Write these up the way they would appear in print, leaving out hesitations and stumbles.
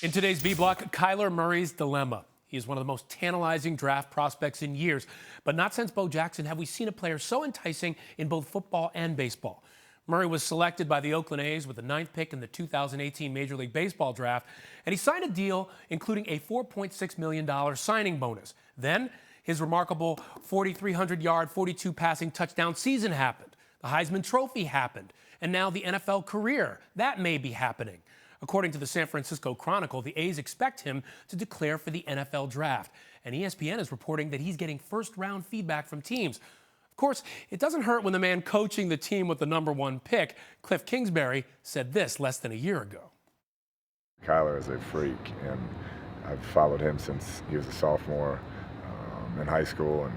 In today's B Block, Kyler Murray's dilemma. He is one of the most tantalizing draft prospects in years, but not since Bo Jackson have we seen a player so enticing in both football and baseball. Murray was selected by the Oakland A's with the 9th pick in the 2018 Major League Baseball draft, and he signed a deal including a $4.6 million signing bonus. Then, his remarkable 4,300-yard, 42 passing touchdown season happened. The Heisman Trophy happened, and now the NFL career. That may be happening. According to the San Francisco Chronicle, the A's expect him to declare for the NFL draft. And ESPN is reporting that he's getting first-round feedback from teams. Of course, it doesn't hurt when the man coaching the team with the #1 pick, Cliff Kingsbury, said this less than a year ago. Kyler is a freak, and I've followed him since he was a sophomore in high school, and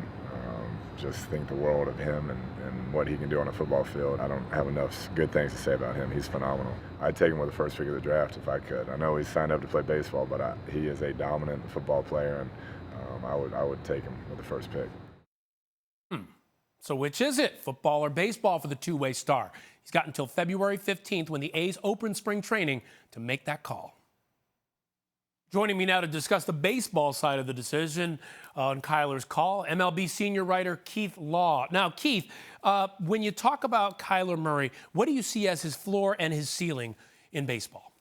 just think the world of him and what he can do on a football field. I don't have enough good things to say about him. He's phenomenal. I'd take him with the first pick of the draft if I could. I know he's signed up to play baseball, but he is a dominant football player, and I would take him with the first pick. So which is it, football or baseball for the two-way star? He's got until February 15th when the A's open spring training to make that call. Joining me now to discuss the baseball side of the decision on Kyler's call, MLB senior writer Keith Law. Now, Keith, when you talk about Kyler Murray, what do you see as his floor and his ceiling in baseball?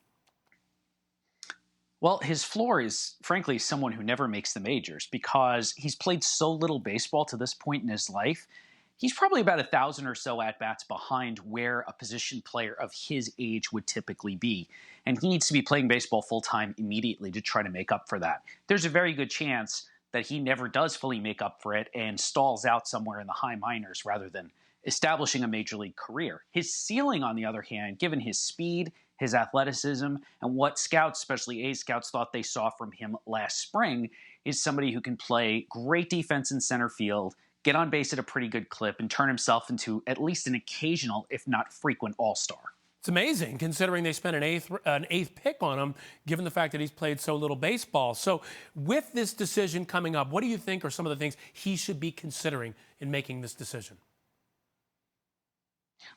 Well, his floor is, frankly, someone who never makes the majors because he's played so little baseball to this point in his life. He's probably about 1,000 or so at-bats behind where a position player of his age would typically be. And he needs to be playing baseball full-time immediately to try to make up for that. There's a very good chance that he never does fully make up for it and stalls out somewhere in the high minors rather than establishing a major league career. His ceiling, on the other hand, given his speed, his athleticism, and what scouts, especially A's scouts, thought they saw from him last spring, is somebody who can play great defense in center field, get on base at a pretty good clip, and turn himself into at least an occasional, if not frequent, all-star. It's amazing considering they spent an eighth pick on him, given the fact that he's played so little baseball. So with this decision coming up, what do you think are some of the things he should be considering in making this decision?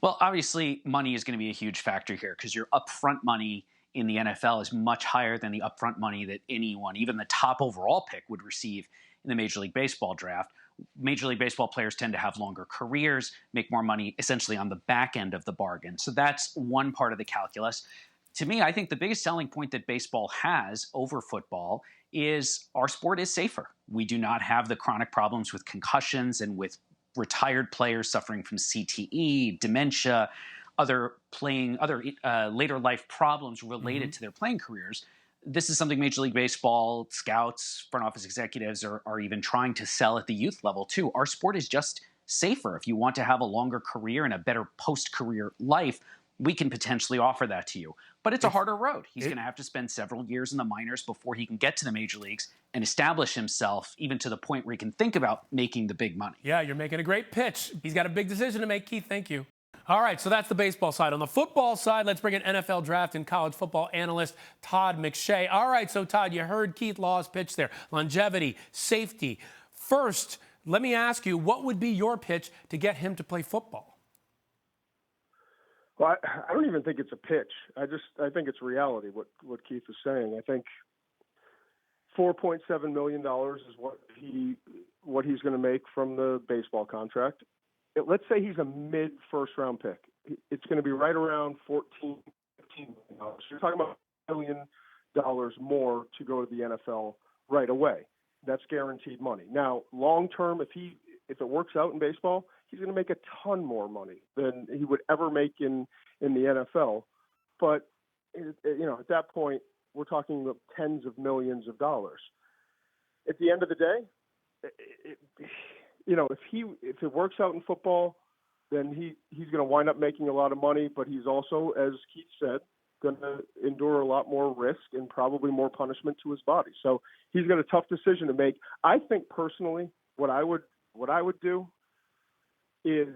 Well, obviously, money is going to be a huge factor here because your upfront money in the NFL is much higher than the upfront money that anyone, even the top overall pick, would receive in the Major League Baseball draft. Major League Baseball players tend to have longer careers, make more money essentially on the back end of the bargain. So that's one part of the calculus. To me, I think the biggest selling point that baseball has over football is our sport is safer. We do not have the chronic problems with concussions and with retired players suffering from CTE, dementia, other later life problems related to their playing careers. This is something Major League Baseball scouts, front office executives are even trying to sell at the youth level too. Our sport is just safer. If you want to have a longer career and a better post-career life, we can potentially offer that to you. But it's a harder road. He's going to have to spend several years in the minors before he can get to the major leagues and establish himself even to the point where he can think about making the big money. Yeah, you're making a great pitch. He's got a big decision to make, Keith. Thank you. All right, so that's the baseball side. On the football side, let's bring in NFL draft and college football analyst Todd McShay. All right, so Todd, you heard Keith Law's pitch there. Longevity, safety. First, let me ask you, what would be your pitch to get him to play football? Well, I don't even think it's a pitch. I think it's reality, what Keith is saying. I think $4.7 million is what he's going to make from the baseball contract. Let's say he's a mid-first-round pick. It's going to be right around $14, $15 million. So you're talking about $1 million more to go to the NFL right away. That's guaranteed money. Now, long-term, if it works out in baseball, he's going to make a ton more money than he would ever make in the NFL. But, at that point, we're talking about tens of millions of dollars. At the end of the day, if it works out in football, then he's going to wind up making a lot of money, but he's also, as Keith said, going to endure a lot more risk and probably more punishment to his body. So he's got a tough decision to make. I think personally, what I would do is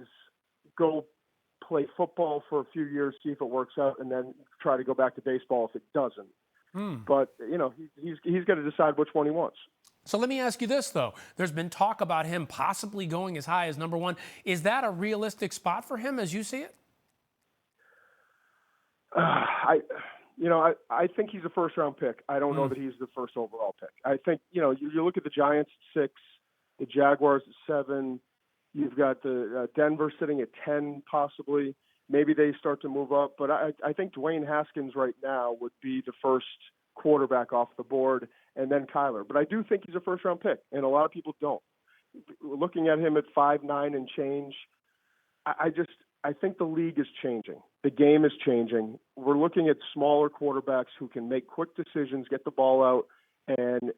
go play football for a few years, see if it works out, and then try to go back to baseball if it doesn't. But, he's got to decide which one he wants. So let me ask you this, though. There's been talk about him possibly going as high as #1. Is that a realistic spot for him as you see it? I think he's a first-round pick. I don't know that he's the first overall pick. I think, you look at the Giants at 6, the Jaguars at 7. You've got the Denver sitting at 10, possibly. Maybe they start to move up. But I think Dwayne Haskins right now would be the first quarterback off the board, and then Kyler. But I do think he's a first-round pick, and a lot of people don't. Looking at him at 5'9" and change, I think the league is changing. The game is changing. We're looking at smaller quarterbacks who can make quick decisions, get the ball out, and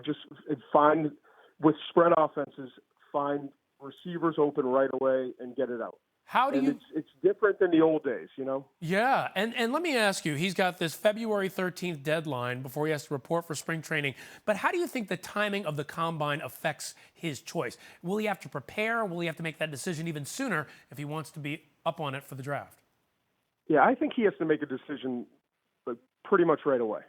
just find, with spread offenses, find receivers open right away and get it out. It's different than the old days, Yeah, and let me ask you, he's got this February 13th deadline before he has to report for spring training, but how do you think the timing of the combine affects his choice? Will he have to prepare? Will he have to make that decision even sooner if he wants to be up on it for the draft? Yeah, I think he has to make a decision pretty much right away.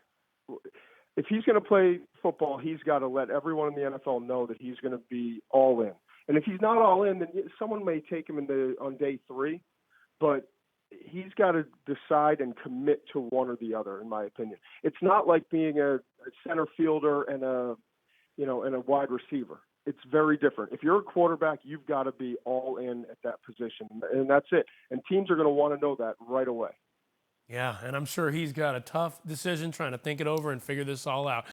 If he's going to play football, he's got to let everyone in the NFL know that he's going to be all in. And if he's not all in, then someone may take him on day 3, but he's got to decide and commit to one or the other, in my opinion. It's not like being a center fielder and a wide receiver. It's very different. If you're a quarterback, you've got to be all in at that position, and that's it. And teams are going to want to know that right away. Yeah, and I'm sure he's got a tough decision trying to think it over and figure this all out.